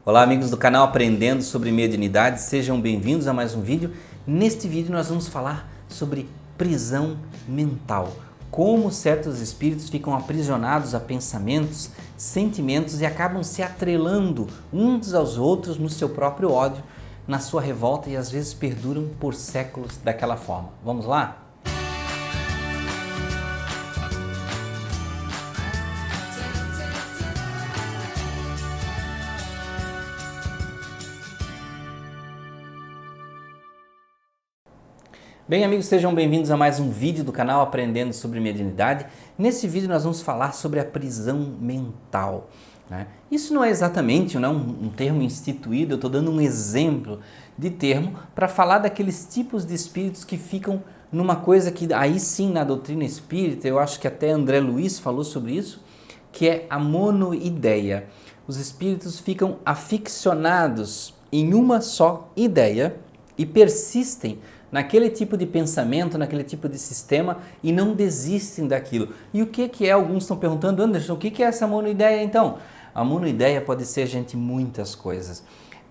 Olá amigos do canal Aprendendo sobre Mediunidade, sejam bem-vindos a mais um vídeo. Neste vídeo nós vamos falar sobre prisão mental, como certos espíritos ficam aprisionados a pensamentos, sentimentos e acabam se atrelando uns aos outros no seu próprio ódio, na sua revolta e às vezes perduram por séculos daquela forma. Vamos lá? Bem amigos, sejam bem-vindos a mais um vídeo do canal Aprendendo sobre Mediunidade. Nesse vídeo nós vamos falar sobre a prisão mental, né? Isso não é exatamente um termo instituído, eu estou dando um exemplo de termo para falar daqueles tipos de espíritos que ficam numa coisa que aí sim na doutrina espírita, eu acho que até André Luiz falou sobre isso, que é a monoideia. Os espíritos ficam aficionados em uma só ideia e persistem naquele tipo de pensamento, naquele tipo de sistema e não desistem daquilo. E o que é? Alguns estão perguntando, Anderson, o que é essa monoideia então? A monoideia pode ser, gente, muitas coisas.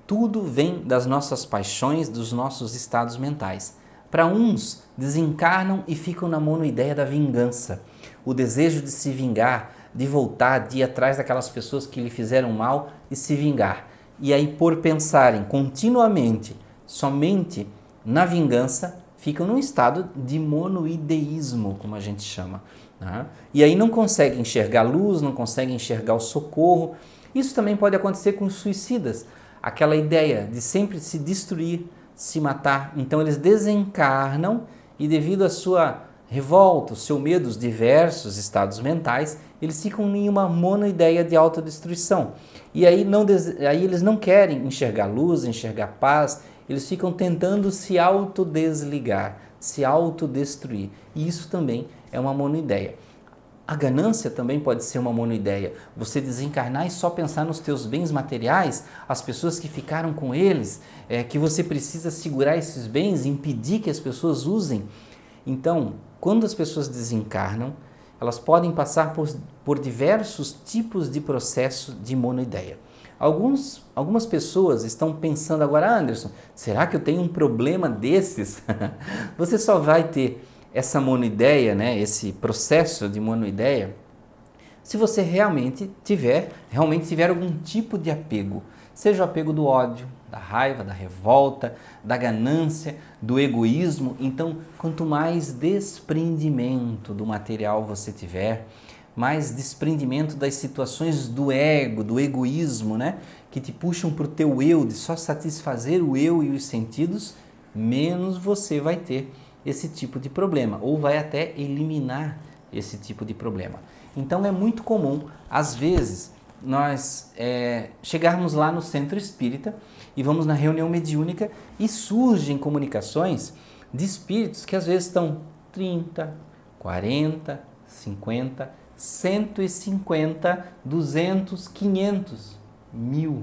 Tudo vem das nossas paixões, dos nossos estados mentais. Para uns, desencarnam e ficam na monoideia da vingança. O desejo de se vingar, de voltar, de ir atrás daquelas pessoas que lhe fizeram mal e se vingar. E aí, por pensarem continuamente, somente na vingança, ficam num estado de monoideísmo, como a gente chama, né? E aí não conseguem enxergar luz, não conseguem enxergar o socorro. Isso também pode acontecer com os suicidas, aquela ideia de sempre se destruir, se matar. Então eles desencarnam e devido à sua revolta, o seu medo, os diversos estados mentais, eles ficam em uma monoideia de autodestruição. E aí eles não querem enxergar luz, enxergar paz. Eles ficam tentando se autodesligar, se autodestruir. E isso também é uma monoideia. A ganância também pode ser uma monoideia. Você desencarnar e só pensar nos teus bens materiais, as pessoas que ficaram com eles, que você precisa segurar esses bens, impedir que as pessoas usem. Então, quando as pessoas desencarnam, elas podem passar por diversos tipos de processo de monoideia. Algumas pessoas estão pensando agora, Anderson, será que eu tenho um problema desses? Você só vai ter essa monoideia, né, esse processo de monoideia, se você realmente tiver algum tipo de apego, seja o apego do ódio, da raiva, da revolta, da ganância, do egoísmo. Então, quanto mais desprendimento do material você tiver, mais desprendimento das situações do ego, do egoísmo, né? Que te puxam para o teu eu, de só satisfazer o eu e os sentidos, menos você vai ter esse tipo de problema, ou vai até eliminar esse tipo de problema. Então é muito comum, às vezes, nós chegarmos lá no centro espírita e vamos na reunião mediúnica e surgem comunicações de espíritos que às vezes estão 30, 40, 50, 150, 200, 500, 1000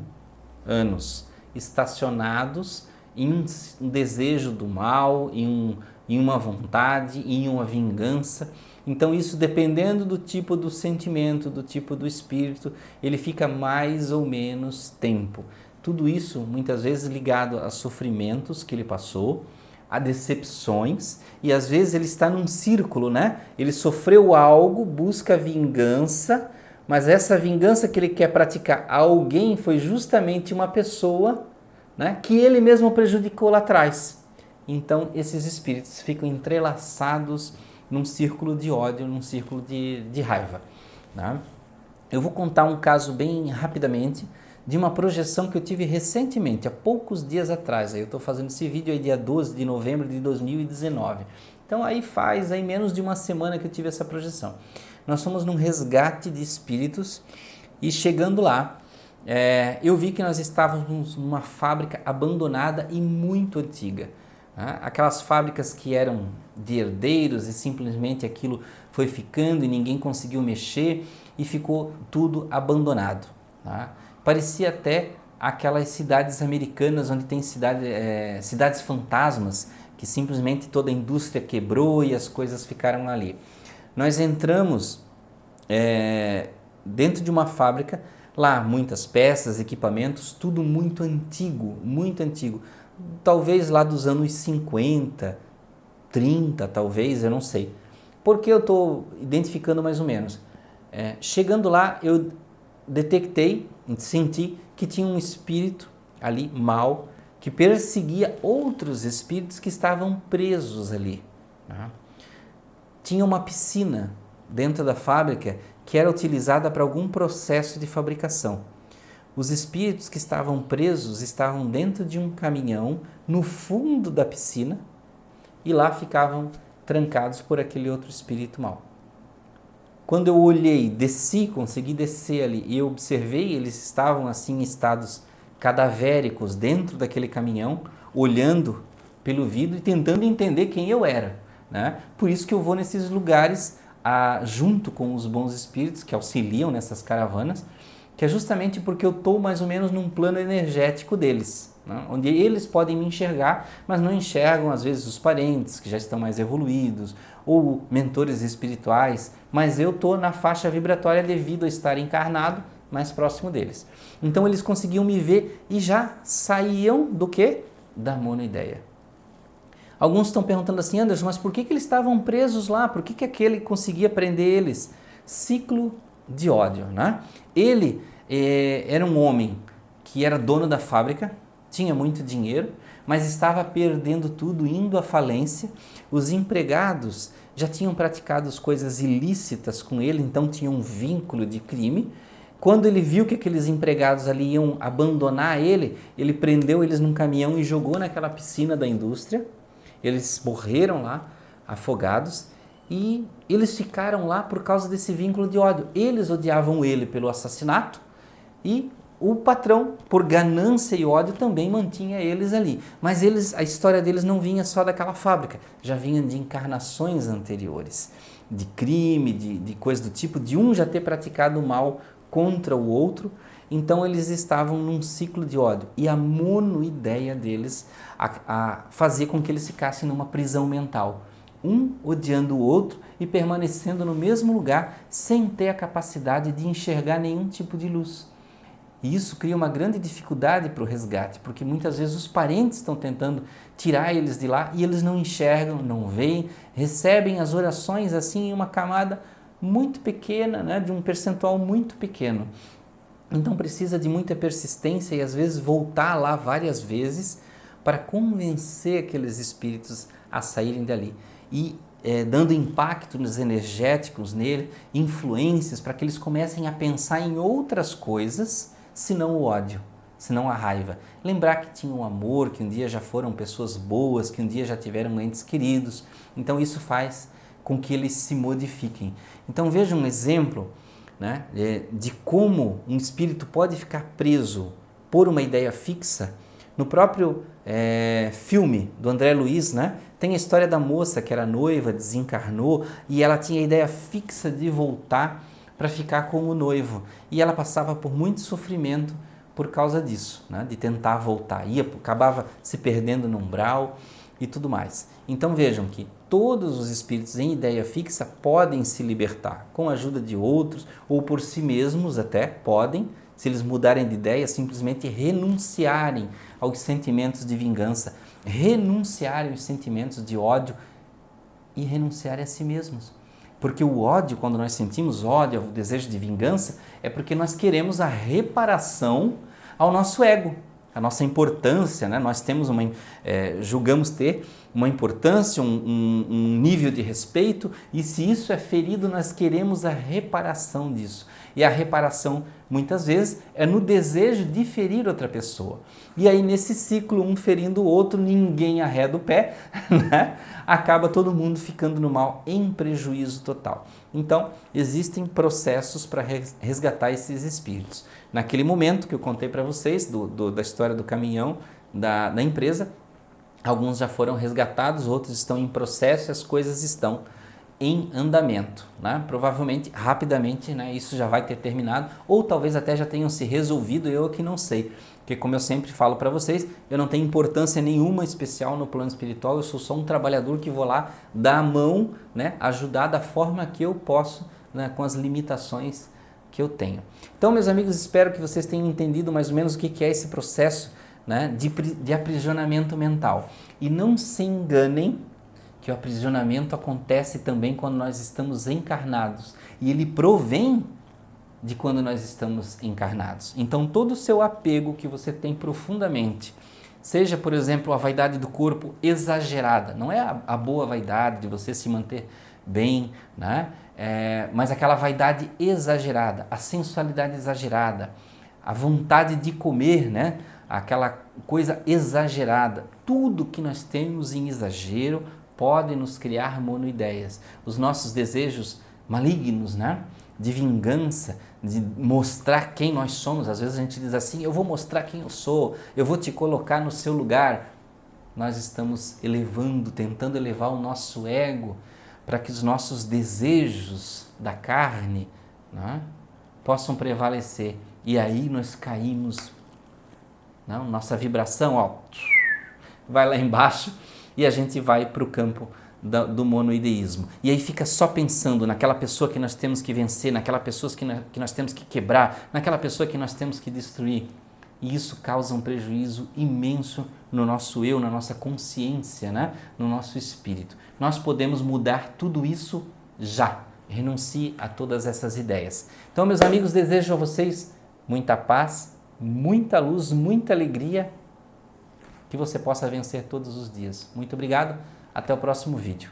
anos estacionados em um desejo do mal, em uma vontade, em uma vingança. Então isso, dependendo do tipo do sentimento, do tipo do espírito, ele fica mais ou menos tempo. Tudo isso muitas vezes ligado a sofrimentos que ele passou, a decepções, e às vezes ele está num círculo, né? Ele sofreu algo, busca vingança, mas essa vingança que ele quer praticar a alguém foi justamente uma pessoa, né, que ele mesmo prejudicou lá atrás. Então esses espíritos ficam entrelaçados num círculo de ódio, num círculo de raiva, né? Eu vou contar um caso bem rapidamente de uma projeção que eu tive recentemente, há poucos dias atrás. Eu estou fazendo esse vídeo aí dia 12 de novembro de 2019. Então aí faz aí menos de uma semana que eu tive essa projeção. Nós fomos num resgate de espíritos e chegando lá, eu vi que nós estávamos numa fábrica abandonada e muito antiga. Né? Aquelas fábricas que eram de herdeiros e simplesmente aquilo foi ficando e ninguém conseguiu mexer e ficou tudo abandonado. Tá? Parecia até aquelas cidades americanas onde tem cidades fantasmas, que simplesmente toda a indústria quebrou e as coisas ficaram ali. Nós entramos dentro de uma fábrica, Lá muitas peças, equipamentos, tudo muito antigo, muito antigo. Talvez lá dos anos 50, 30 talvez, eu não sei. Porque eu estou identificando mais ou menos. Chegando lá, eu detectei, senti que tinha um espírito ali, mau, que perseguia outros espíritos que estavam presos ali. Tá? Tinha uma piscina dentro da fábrica que era utilizada para algum processo de fabricação. Os espíritos que estavam presos estavam dentro de um caminhão no fundo da piscina e lá ficavam trancados por aquele outro espírito mau. Quando eu olhei, desci, consegui descer ali e eu observei, eles estavam assim em estados cadavéricos dentro daquele caminhão, olhando pelo vidro e tentando entender quem eu era, né? Por isso que eu vou nesses lugares junto com os bons espíritos que auxiliam nessas caravanas, que é justamente porque eu estou mais ou menos num plano energético deles, né? Onde eles podem me enxergar, mas não enxergam às vezes os parentes que já estão mais evoluídos ou mentores espirituais, mas eu estou na faixa vibratória devido a estar encarnado mais próximo deles. Então eles conseguiam me ver e já saíam do quê? Da monoideia. Alguns estão perguntando assim, Anderson, mas por que eles estavam presos lá? Por que aquele conseguia prender eles? Ciclo de ódio, né? Ele era um homem que era dono da fábrica, tinha muito dinheiro, mas estava perdendo tudo, indo à falência. Os empregados já tinham praticado coisas ilícitas com ele, então tinha um vínculo de crime. Quando ele viu que aqueles empregados ali iam abandonar ele, ele prendeu eles num caminhão e jogou naquela piscina da indústria. Eles morreram lá, afogados, e eles ficaram lá por causa desse vínculo de ódio. Eles odiavam ele pelo assassinato e o patrão, por ganância e ódio, também mantinha eles ali. Mas a história deles não vinha só daquela fábrica, já vinha de encarnações anteriores, de crime, de coisa do tipo, de um já ter praticado mal contra o outro. Então eles estavam num ciclo de ódio e a monoideia deles a fazer com que eles ficassem numa prisão mental, um odiando o outro e permanecendo no mesmo lugar sem ter a capacidade de enxergar nenhum tipo de luz. E isso cria uma grande dificuldade para o resgate, porque muitas vezes os parentes estão tentando tirar eles de lá e eles não enxergam, não veem, recebem as orações assim em uma camada muito pequena, né, de um percentual muito pequeno. Então precisa de muita persistência e às vezes voltar lá várias vezes para convencer aqueles espíritos a saírem dali. E dando impactos energéticos nele, influências para que eles comecem a pensar em outras coisas, senão o ódio, senão a raiva. Lembrar que tinham um amor, que um dia já foram pessoas boas, que um dia já tiveram entes queridos. Então isso faz com que eles se modifiquem. Então veja um exemplo, né, de como um espírito pode ficar preso por uma ideia fixa. No próprio filme do André Luiz, né, tem a história da moça que era noiva, desencarnou e ela tinha a ideia fixa de voltar para ficar com o noivo. E ela passava por muito sofrimento por causa disso, né, de tentar voltar. Acabava se perdendo no umbral e tudo mais. Então vejam que todos os espíritos em ideia fixa podem se libertar com a ajuda de outros ou por si mesmos até podem, se eles mudarem de ideia, simplesmente renunciarem aos sentimentos de vingança, renunciarem aos sentimentos de ódio e renunciarem a si mesmos. Porque o ódio, quando nós sentimos ódio, o desejo de vingança, é porque nós queremos a reparação ao nosso ego, a nossa importância, né? Nós temos julgamos ter uma importância, um nível de respeito, e se isso é ferido, nós queremos a reparação disso. E a reparação, muitas vezes, é no desejo de ferir outra pessoa. E aí, nesse ciclo, um ferindo o outro, ninguém arreda o pé, né? Acaba todo mundo ficando no mal, em prejuízo total. Então, existem processos para resgatar esses espíritos. Naquele momento que eu contei para vocês, da história do caminhão da empresa, alguns já foram resgatados, outros estão em processo e as coisas estão em andamento, né? Provavelmente, rapidamente, né, isso já vai ter terminado, ou talvez até já tenham se resolvido, eu que não sei. Porque como eu sempre falo para vocês, eu não tenho importância nenhuma especial no plano espiritual, eu sou só um trabalhador que vou lá dar a mão, né, ajudar da forma que eu posso, né, com as limitações que eu tenho. Então, meus amigos, espero que vocês tenham entendido mais ou menos o que é esse processo, né, de aprisionamento mental. E não se enganem que o aprisionamento acontece também quando nós estamos encarnados. E ele provém de quando nós estamos encarnados. Então, todo o seu apego que você tem profundamente, seja, por exemplo, a vaidade do corpo exagerada, não é a boa vaidade de você se manter bem, né? Mas aquela vaidade exagerada, a sensualidade exagerada, a vontade de comer, né? Aquela coisa exagerada, tudo que nós temos em exagero pode nos criar monoideias. Os nossos desejos malignos, né? De vingança, de mostrar quem nós somos. Às vezes a gente diz assim, eu vou mostrar quem eu sou, eu vou te colocar no seu lugar. Nós estamos elevando, tentando elevar o nosso ego para que os nossos desejos da carne, né, possam prevalecer. E aí nós caímos, não? Nossa vibração, ó, vai lá embaixo e a gente vai para o campo do monoideísmo. E aí fica só pensando naquela pessoa que nós temos que vencer, naquela pessoa que nós temos que quebrar, naquela pessoa que nós temos que destruir. E isso causa um prejuízo imenso no nosso eu, na nossa consciência, né? No nosso espírito. Nós podemos mudar tudo isso já. Renuncie a todas essas ideias. Então, meus amigos, desejo a vocês muita paz, muita luz, muita alegria, que você possa vencer todos os dias. Muito obrigado, até o próximo vídeo.